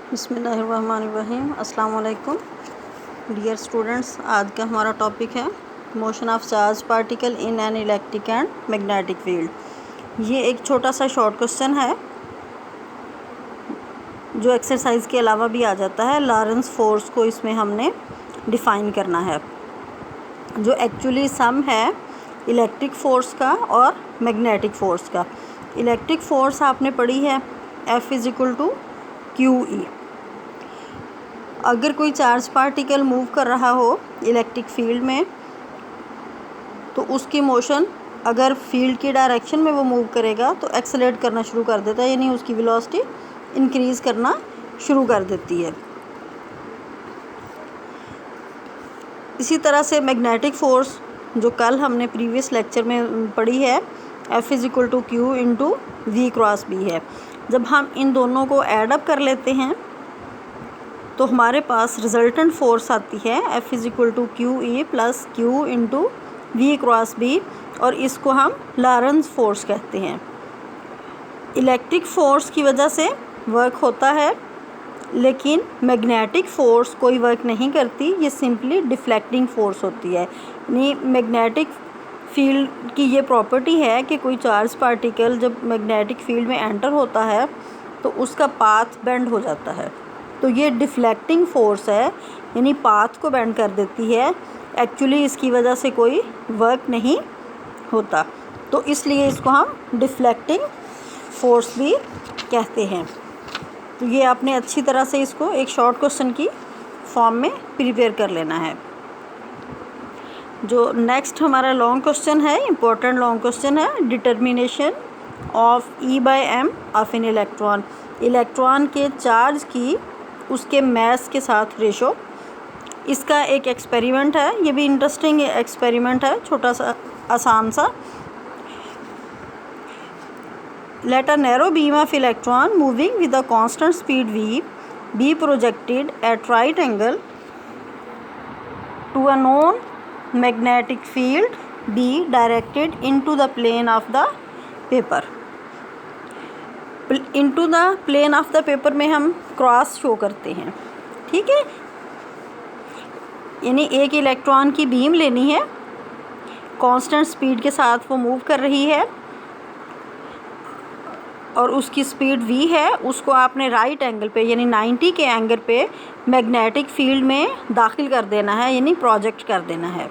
बिस्मिल्लाहिर्रहमानिर्रहीम। अस्सलाम वालेकुम डियर स्टूडेंट्स। आज का हमारा टॉपिक है motion of charge particle in an electric and magnetic field. ये एक छोटा सा शॉर्ट क्वेश्चन है जो एक्सरसाइज के अलावा भी आ जाता है। लॉरेंस फोर्स को इसमें हमने डिफ़ाइन करना है, जो एक्चुअली सम है इलेक्ट्रिक फ़ोर्स का और मैग्नेटिक फ़ोर्स का। इलेक्ट्रिक फ़ोर्स आपने पढ़ी है F=QE। अगर कोई चार्ज पार्टिकल मूव कर रहा हो इलेक्ट्रिक फील्ड में, तो उसकी मोशन अगर फील्ड की डायरेक्शन में वो मूव करेगा तो एक्सेलरेट करना शुरू कर देता है, यानी उसकी वेलोसिटी इंक्रीज़ करना शुरू कर देती है। इसी तरह से मैग्नेटिक फ़ोर्स जो कल हमने प्रीवियस लेक्चर में पढ़ी है F=Q×V×B है। जब हम इन दोनों को ऐड अप कर लेते हैं तो हमारे पास रिजल्टेंट फोर्स आती है F=QE + Q×V×B, और इसको हम लॉरेंस फोर्स कहते हैं। इलेक्ट्रिक फ़ोर्स की वजह से वर्क होता है, लेकिन मैग्नेटिक फ़ोर्स कोई वर्क नहीं करती, ये सिंपली डिफ्लेक्टिंग फ़ोर्स होती है। यानी मैग्नेटिक फील्ड की ये प्रॉपर्टी है कि कोई चार्ज पार्टिकल जब मैग्नेटिक फील्ड में एंटर होता है तो उसका पाथ बेंड हो जाता है, तो ये डिफ्लेक्टिंग फ़ोर्स है, यानी पाथ को बेंड कर देती है। एक्चुअली इसकी वजह से कोई वर्क नहीं होता, तो इसलिए इसको हम डिफ्लेक्टिंग फ़ोर्स भी कहते हैं। तो ये आपने अच्छी तरह से इसको एक शॉर्ट क्वेश्चन की फॉर्म में प्रिपेयर कर लेना है। जो नेक्स्ट हमारा लॉन्ग क्वेश्चन है, इम्पोर्टेंट लॉन्ग क्वेश्चन है, determination of E/m of an electron. Electron के चार्ज की उसके मास के साथ रेशो। इसका एक एक्सपेरिमेंट है, ये भी इंटरेस्टिंग एक्सपेरिमेंट है, छोटा सा आसान सा। Let a narrow beam of electron moving with a constant speed v be projected at right angle to a known magnetic field be directed into the plane of the paper। into the plane of the paper में हम cross show करते हैं, ठीक है। यानी एक electron की beam लेनी है, कांस्टेंट स्पीड के साथ वो मूव कर रही है और उसकी स्पीड v है। उसको आपने राइट एंगल पे यानी 90 के एंगल पे मैग्नेटिक फील्ड में दाखिल कर देना है, यानी प्रोजेक्ट कर देना है,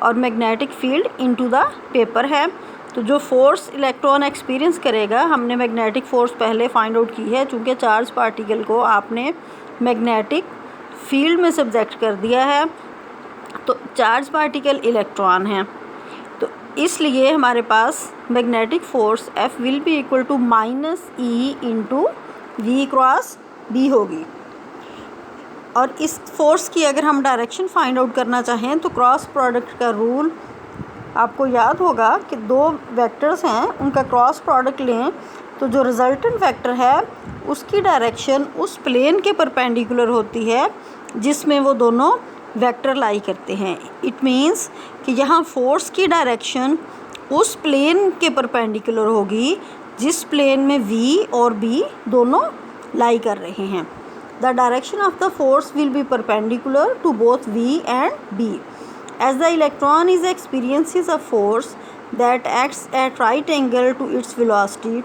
और magnetic field into the paper है। तो जो फोर्स इलेक्ट्रॉन एक्सपीरियंस करेगा, हमने मैग्नेटिक फ़ोर्स पहले फाइंड आउट की है, चूँकि चार्ज पार्टिकल को आपने मैग्नेटिक फील्ड में सब्जेक्ट कर दिया है, तो चार्ज पार्टिकल इलेक्ट्रॉन है, तो इसलिए हमारे पास magnetic force F will be equal to -E/V×B होगी। और इस फोर्स की अगर हम डायरेक्शन फाइंड आउट करना चाहें तो क्रॉस प्रोडक्ट का रूल आपको याद होगा कि दो वेक्टर्स हैं, उनका क्रॉस प्रोडक्ट लें तो जो रिजल्टेंट वेक्टर है उसकी डायरेक्शन उस प्लेन के परपेंडिकुलर होती है जिसमें वो दोनों वेक्टर लाई करते हैं। इट मीन्स कि यहाँ फोर्स की डायरेक्शन उस प्लेन के परपेंडिकुलर होगी जिस प्लेन में V और B दोनों लाई कर रहे हैं। The direction of the force will be perpendicular to both V and B। As the electron is experiences a force that acts at right angle to its velocity,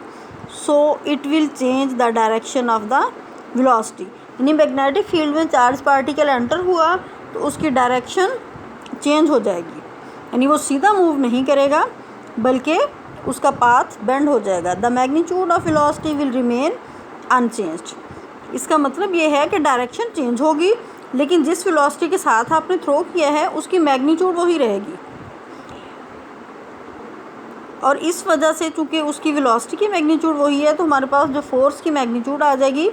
so it will change the direction of the velocity। यानी magnetic field में charge particle enter हुआ तो उसकी direction change हो जाएगी, यानी वो सीधा मूव नहीं करेगा बल्कि उसका पाथ बेंड हो जाएगा। The magnitude of velocity will remain unchanged. इसका मतलब ये है कि डायरेक्शन चेंज होगी, लेकिन जिस वेलोसिटी के साथ आपने थ्रो किया है उसकी मैग्नीट्यूड वही रहेगी। और इस वजह से चूँकि उसकी वेलोसिटी की मैग्नीट्यूड वही है, तो हमारे पास जो फोर्स की मैग्नीट्यूड आ जाएगी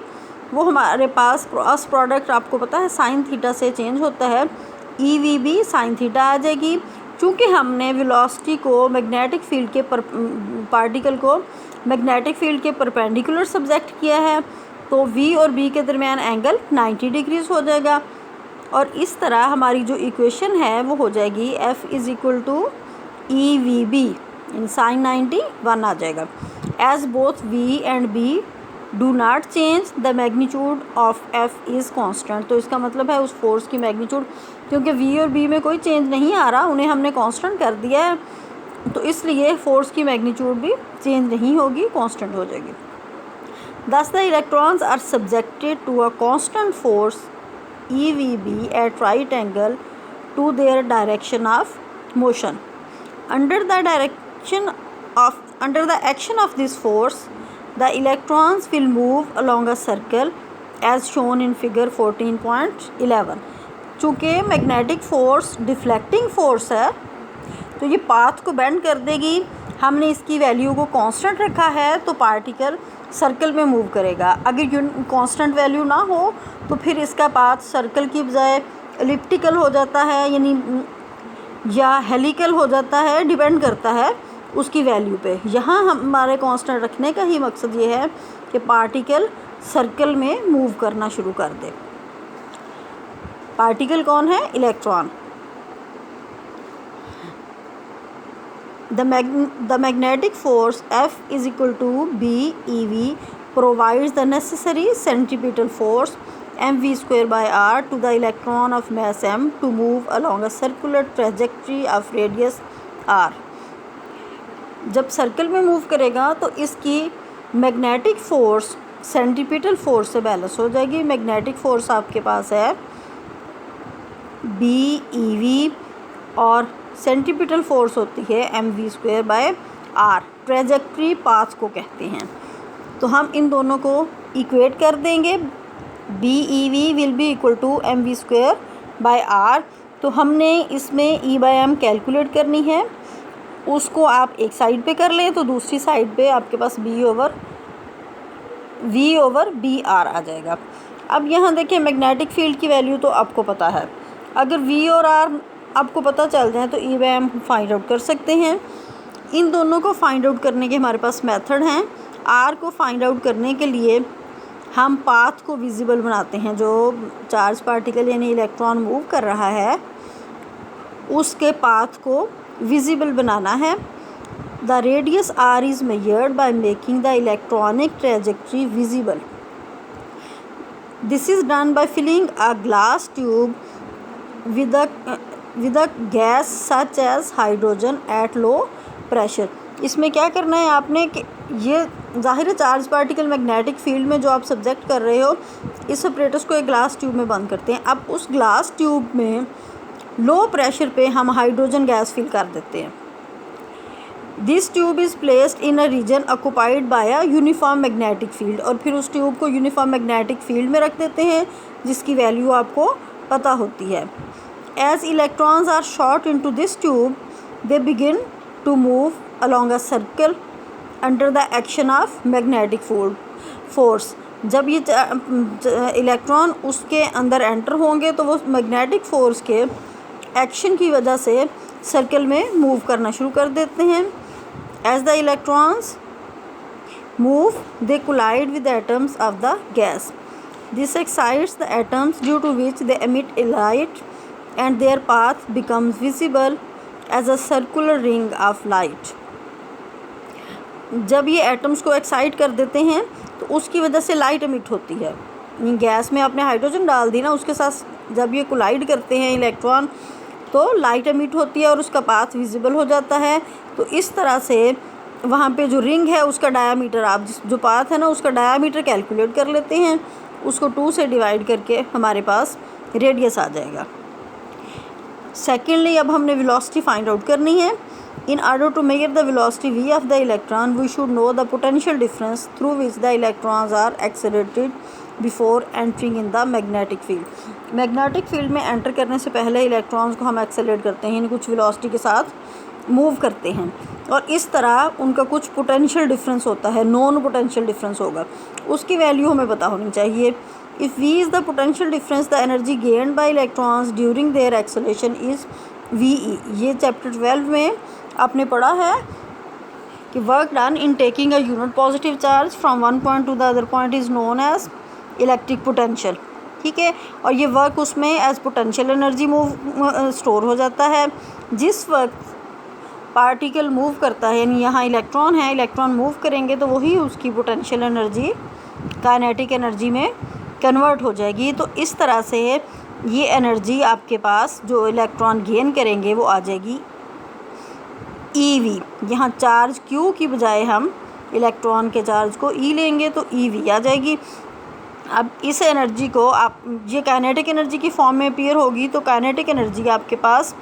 वो हमारे पास क्रॉस प्रोडक्ट आपको पता है साइन थीटा से चेंज होता है, EV/B साइन थीटा आ जाएगी। चूँकि हमने वेलोसिटी को मैग्नेटिक फील्ड के पार्टिकल को मैग्नेटिक फील्ड के परपेंडिकुलर सब्जेक्ट किया है, तो V और B के दरमियान एंगल 90 डिग्रीज हो जाएगा। और इस तरह हमारी जो इक्वेशन है वो हो जाएगी F=EV/B इन साइन 90 1 आ जाएगा। As both V and B do not change the magnitude of F is constant. तो इसका मतलब है उस फोर्स की मैग्नीट्यूड, क्योंकि वी और बी में कोई चेंज नहीं आ रहा, उन्हें हमने कांस्टेंट कर दिया है, तो इसलिए फोर्स की मैग्नीट्यूड भी चेंज नहीं होगी, कांस्टेंट हो जाएगी। Thus the electrons are subjected to a constant force EVB at right angle to their direction of motion. Under the action of this force, the electrons will move along a circle as shown in figure 14.11. चूँकि magnetic force deflecting force है तो ये path को bend कर देगी। हमने इसकी value को कांस्टेंट रखा है तो पार्टिकल सर्कल में मूव करेगा। अगर कांस्टेंट वैल्यू ना हो तो फिर इसका पाथ सर्कल की बजाय एलिप्टिकल हो जाता है, यानी या हेलिकल हो जाता है, डिपेंड करता है उसकी वैल्यू पे। यहाँ हमारे कांस्टेंट रखने का ही मकसद ये है कि पार्टिकल सर्कल में मूव करना शुरू कर दे। पार्टिकल कौन है? Electron. The magnetic force F is equal to B EV provides the necessary centripetal force mv square by r to the electron of mass m to move along a circular trajectory of radius r. जब circle में move करेगा तो इसकी magnetic force centripetal force से balance हो जाएगी। Magnetic force आपके पास है बी EV और सेंट्रीपिटल फोर्स होती है mv square by r। Trajectory path को कहते हैं। तो हम इन दोनों को इक्वेट कर देंगे। B EV will be equal to mv square by r। तो हमने इसमें e बाय m कैलकुलेट करनी है, उसको आप एक साइड पे कर लें तो दूसरी साइड पे आपके पास v ओवर बी आर आ जाएगा। अब यहाँ देखिए मैग्नेटिक फील्ड की वैल्यू तो आपको पता है। अगर v और r आपको पता चल जाए तो E by M find out कर सकते हैं। इन दोनों को फाइंड आउट करने के हमारे पास मेथड हैं। आर को फाइंड आउट करने के लिए हम पाथ को विजिबल बनाते हैं। जो चार्ज पार्टिकल यानी इलेक्ट्रॉन मूव कर रहा है उसके पाथ को विजिबल बनाना है। The radius R is measured by making the electronic trajectory visible. This is done by filling a glass tube with a gas such as hydrogen at low pressure। इसमें क्या करना है आपने कि ये ज़ाहिर चार्ज पार्टिकल मैग्नेटिक फील्ड में जो आप सब्जेक्ट कर रहे हो, इस ऑपरेटर्स को एक ग्लास ट्यूब में बंद करते हैं। अब उस ग्लास ट्यूब में लो प्रेशर पे हम हाइड्रोजन गैस फिल कर देते हैं। This tube is placed in a region occupied by a uniform magnetic field. और फिर उस ट्यूब को यूनिफॉर्म मैग्नेटिक फील्ड में रख देते हैं जिसकी वैल्यू आपको पता होती है। As electrons are shot into this tube, they begin to move along a circle under the action of magnetic force। जब ये इलेक्ट्रॉन उसके अंदर एंटर होंगे तो वो मैग्नेटिक फोर्स के एक्शन की वजह से सर्कल में मूव करना शुरू कर देते हैं। As the electrons move, they collide with the atoms of the gas. This excites the atoms, due to which they emit light and their path becomes visible as a circular ring of light। जब ये atoms को excite कर देते हैं तो उसकी वजह से लाइट एमिट होती है। गैस में आपने हाइड्रोजन डाल दी ना, उसके साथ जब ये कोलाइड करते हैं इलेक्ट्रॉन तो लाइट एमिट होती है और उसका पाथ विजिबल हो जाता है। तो इस तरह से वहाँ पे जो रिंग है उसका डायामीटर, आप जो पाथ है ना उसका डायामीटर कैलकुलेट कर लेते हैं, उसको 2 से डिवाइड करके हमारे पास रेडियस आ जाएगा। सेकेंडली अब हमने वेलोसिटी फाइंड आउट करनी है। In order to measure the velocity v of the electron we should know the potential difference through which the electrons are accelerated before entering in the magnetic field. Magnetic field में enter करने से पहले electrons को हम accelerate करते हैं, यानी कुछ वेलोसिटी के साथ मूव करते हैं और इस तरह उनका कुछ पोटेंशियल डिफरेंस होता है, नॉन पोटेंशियल डिफरेंस होगा, उसकी वैल्यू हमें पता होनी चाहिए। If V is the potential difference, the energy gained by electrons during their acceleration is VE। ये चैप्टर 12 में आपने पढ़ा है कि work done in taking a unit positive charge from one point to the other point is known as electric potential. ठीक है, और ये वर्क उसमें as potential energy move store हो जाता है। जिस वक्त पार्टिकल मूव करता है, यानी यहाँ इलेक्ट्रॉन है, इलेक्ट्रॉन मूव करेंगे तो वही उसकी पोटेंशियल एनर्जी काइनेटिक एनर्जी में कन्वर्ट हो जाएगी। तो इस तरह से ये एनर्जी आपके पास जो इलेक्ट्रॉन गेन करेंगे वो आ जाएगी EV। यहाँ चार्ज Q की बजाय हम इलेक्ट्रॉन के चार्ज को E लेंगे तो EV आ जाएगी। अब इस एनर्जी को आप, ये काइनेटिक एनर्जी की फॉर्म में अपीयर होगी, तो काइनेटिक एनर्जी आपके पास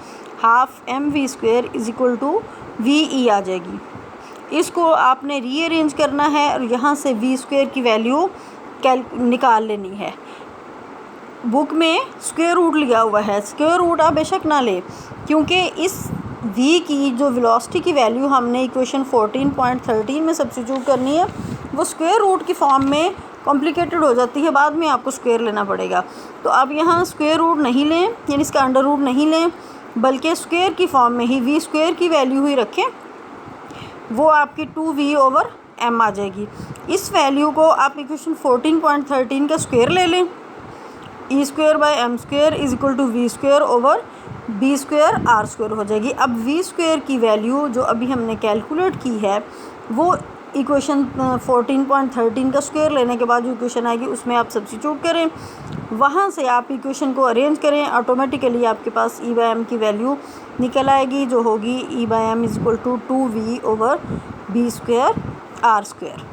½ mv² = VE आ जाएगी। इसको आपने रीअरेंज करना है और यहाँ से v² की वैल्यू निकाल लेनी है। बुक में स्क्वायर रूट लिया हुआ है, स्क्वायर रूट आप बेशक ना ले, क्योंकि इस v की जो वेलोसिटी की वैल्यू हमने इक्वेशन 14.13 में सब्स्टिट्यूट करनी है, वो स्क्वायर रूट की फॉर्म में कॉम्प्लिकेटेड हो जाती है, बाद में आपको स्क्वायर लेना पड़ेगा। तो आप यहाँ स्क्वायर रूट नहीं लें, यानी इसका अंडर रूट नहीं लें, बल्कि स्क्वायर की फॉर्म में ही v² की वैल्यू ही रखें, वो आपकी 2v/m आ जाएगी। इस वैल्यू को आप इक्वेशन 14.13 का स्क्वायर ले लें, E²/m² = v²/b²r² हो जाएगी। अब v² की वैल्यू जो अभी हमने कैलकुलेट की है वो इक्वेशन 14.13 का स्क्वायर लेने के बाद जो इक्वेशन आएगी उसमें आप सब्स्टिट्यूट करें, वहाँ से आप इक्वेशन को अरेंज करें, ऑटोमेटिकली आपके पास E/m की वैल्यू निकल आएगी, जो होगी E/m = 2v/b²r²।